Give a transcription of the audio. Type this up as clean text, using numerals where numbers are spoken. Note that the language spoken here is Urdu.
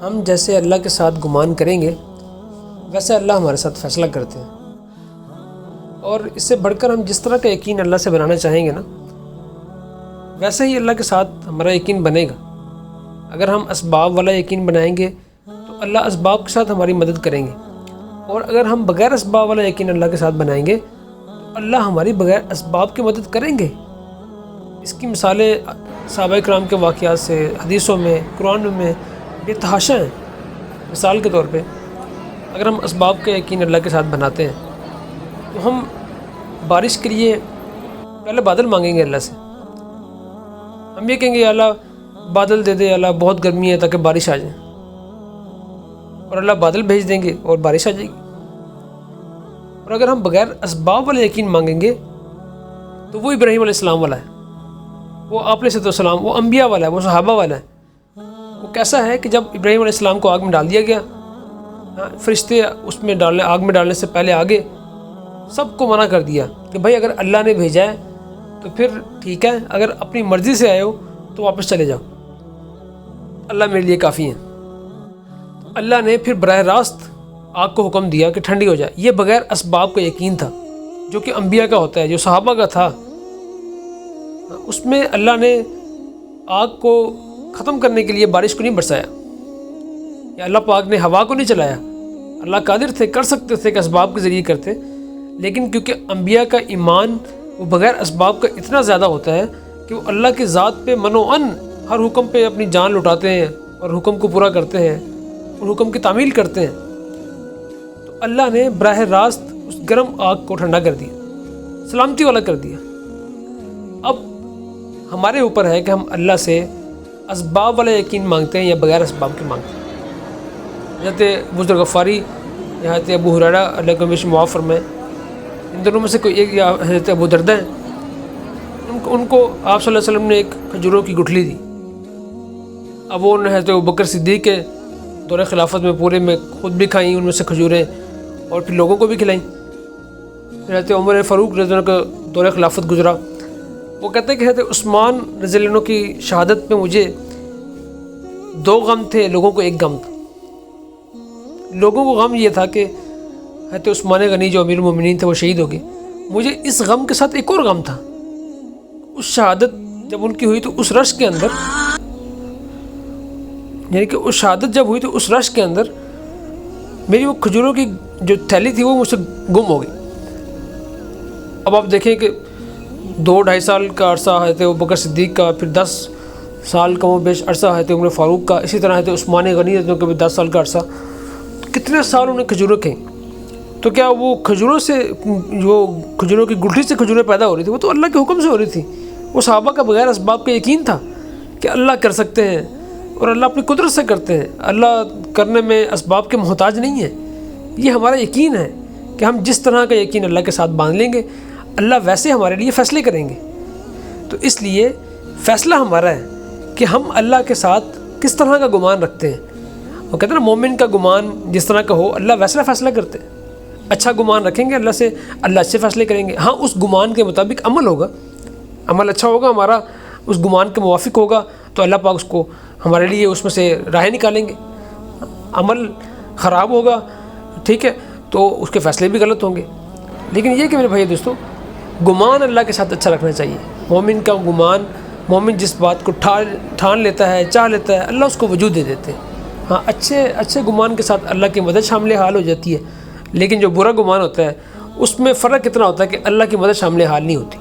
ہم جیسے اللہ کے ساتھ گمان کریں گے ویسے اللہ ہمارے ساتھ فیصلہ کرتے ہیں، اور اس سے بڑھ کر ہم جس طرح کا یقین اللہ سے بنانا چاہیں گے نا، ویسے ہی اللہ کے ساتھ ہمارا یقین بنے گا۔ اگر ہم اسباب والا یقین بنائیں گے تو اللہ اسباب کے ساتھ ہماری مدد کریں گے، اور اگر ہم بغیر اسباب والا یقین اللہ کے ساتھ بنائیں گے تو اللہ ہماری بغیر اسباب کی مدد کریں گے۔ اس کی مثالیں صحابہ کرام کے واقعات سے، حدیثوں میں، قرآن میں بے تحاشا ہیں۔ مثال کے طور پہ اگر ہم اسباب کا یقین اللہ کے ساتھ بناتے ہیں تو ہم بارش کے لیے پہلے بادل مانگیں گے اللہ سے۔ ہم یہ کہیں گے یا اللہ بادل دے دے، اللہ بہت گرمی ہے تاکہ بارش آ جائے، اور اللہ بادل بھیج دیں گے اور بارش آ جائے گی۔ اور اگر ہم بغیر اسباب والا یقین مانگیں گے تو وہ ابراہیم علیہ السلام والا ہے، وہ آپ علیہ السلام، وہ انبیاء والا ہے، وہ صحابہ والا ہے۔ وہ کیسا ہے کہ جب ابراہیم علیہ السلام کو آگ میں ڈال دیا گیا، فرشتے اس میں ڈالنے، آگ میں ڈالنے سے پہلے آگے سب کو منع کر دیا کہ بھائی اگر اللہ نے بھیجا ہے تو پھر ٹھیک ہے، اگر اپنی مرضی سے آئے ہو تو واپس چلے جاؤ، اللہ میرے لیے کافی ہے۔ اللہ نے پھر براہ راست آگ کو حکم دیا کہ ٹھنڈی ہو جائے۔ یہ بغیر اسباب کا یقین تھا جو کہ انبیاء کا ہوتا ہے، جو صحابہ کا تھا۔ اس میں اللہ نے آگ کو ختم کرنے کے لیے بارش کو نہیں برسایا، یا اللہ پاک نے ہوا کو نہیں چلایا۔ اللہ قادر تھے، کر سکتے تھے کہ اسباب کے ذریعے کرتے، لیکن کیونکہ انبیاء کا ایمان وہ بغیر اسباب کا اتنا زیادہ ہوتا ہے کہ وہ اللہ کی ذات پہ منوعاً ہر حکم پہ اپنی جان لٹاتے ہیں اور حکم کو پورا کرتے ہیں اور حکم کی تعمیل کرتے ہیں، تو اللہ نے براہ راست اس گرم آگ کو ٹھنڈا کر دیا، سلامتی والا کر دیا۔ اب ہمارے اوپر ہے کہ ہم اللہ سے اسباب والا یقین مانگتے ہیں یا بغیر اسباب کے مانگتے ہیں۔ حضرت بزرگ غفاری یا حضرت ابو ہریرہ اللہ کو ہمیشہ معاف فرمائے، ان دونوں میں سے کوئی ایک، یا حضرت ابو دردہ ہیں، ان کو آپ صلی اللہ علیہ وسلم نے ایک کھجوروں کی گٹھلی دی۔ اب وہ حضرت ابوبکر صدیق کے دور خلافت میں پورے میں خود بھی کھائیں ان میں سے کھجوریں، اور پھر لوگوں کو بھی کھلائیں۔ حضرت عمر فاروق رضی اللہ عنہ کا دور خلافت گزرا، وہ کہتے ہیں کہ حضرت عثمان رضی اللہ عنہ کی شہادت میں مجھے 2 غم تھے، لوگوں کو 1 غم تھا۔ لوگوں کو غم یہ تھا کہ حضرت عثمان غنی جو امیر المومنین تھے وہ شہید ہو گئے، مجھے اس غم کے ساتھ ایک اور غم تھا۔ اس شہادت جب ان کی ہوئی تو اس رش کے اندر، یعنی کہ اس شہادت جب ہوئی تو اس رش کے اندر میری وہ کھجوروں کی جو تھیلی تھی وہ مجھ سے گم ہو گئی۔ اب آپ دیکھیں کہ 2-2.5 سال کا عرصہ حضرت ابوبکر صدیق کا، پھر 10 سال کا وہ بیش عرصہ حضرت عمر فاروق کا، اسی طرح حضرت عثمان غنی کا بھی 10 سال کا عرصہ، تو کتنے سال انہیں کھجوریں کھائیں۔ تو کیا وہ کھجوروں سے، جو کھجوروں کی گٹھلی سے کھجوریں پیدا ہو رہی تھی، وہ تو اللہ کے حکم سے ہو رہی تھی۔ وہ صحابہ کا بغیر اسباب کا یقین تھا کہ اللہ کر سکتے ہیں اور اللہ اپنی قدرت سے کرتے ہیں، اللہ کرنے میں اسباب کے محتاج نہیں ہے۔ یہ ہمارا یقین ہے کہ ہم جس طرح کا یقین اللہ کے ساتھ باندھ لیں گے، اللہ ویسے ہمارے لیے فیصلے کریں گے۔ تو اس لیے فیصلہ ہمارا ہے کہ ہم اللہ کے ساتھ کس طرح کا گمان رکھتے ہیں۔ وہ کہتے ہیں نا، مومن کا گمان جس طرح کا ہو اللہ ویسا فیصلہ کرتے ہیں۔ اچھا گمان رکھیں گے اللہ سے، اللہ اچھے فیصلے کریں گے۔ ہاں، اس گمان کے مطابق عمل ہوگا، عمل اچھا ہوگا ہمارا، اس گمان کے موافق ہوگا تو اللہ پاک اس کو ہمارے لیے اس میں سے راہیں نکالیں گے۔ عمل خراب ہوگا، ٹھیک ہے، تو اس کے فیصلے بھی غلط ہوں گے۔ لیکن یہ کہ میرے بھائی دوستو، گمان اللہ کے ساتھ اچھا رکھنا چاہیے۔ مومن کا گمان، مومن جس بات کو ٹھان لیتا ہے، چاہ لیتا ہے، اللہ اس کو وجود دے دیتے ہیں۔ ہاں، اچھے گمان کے ساتھ اللہ کی مدد شامل حال ہو جاتی ہے، لیکن جو برا گمان ہوتا ہے اس میں فرق اتنا ہوتا ہے کہ اللہ کی مدد شامل حال نہیں ہوتی۔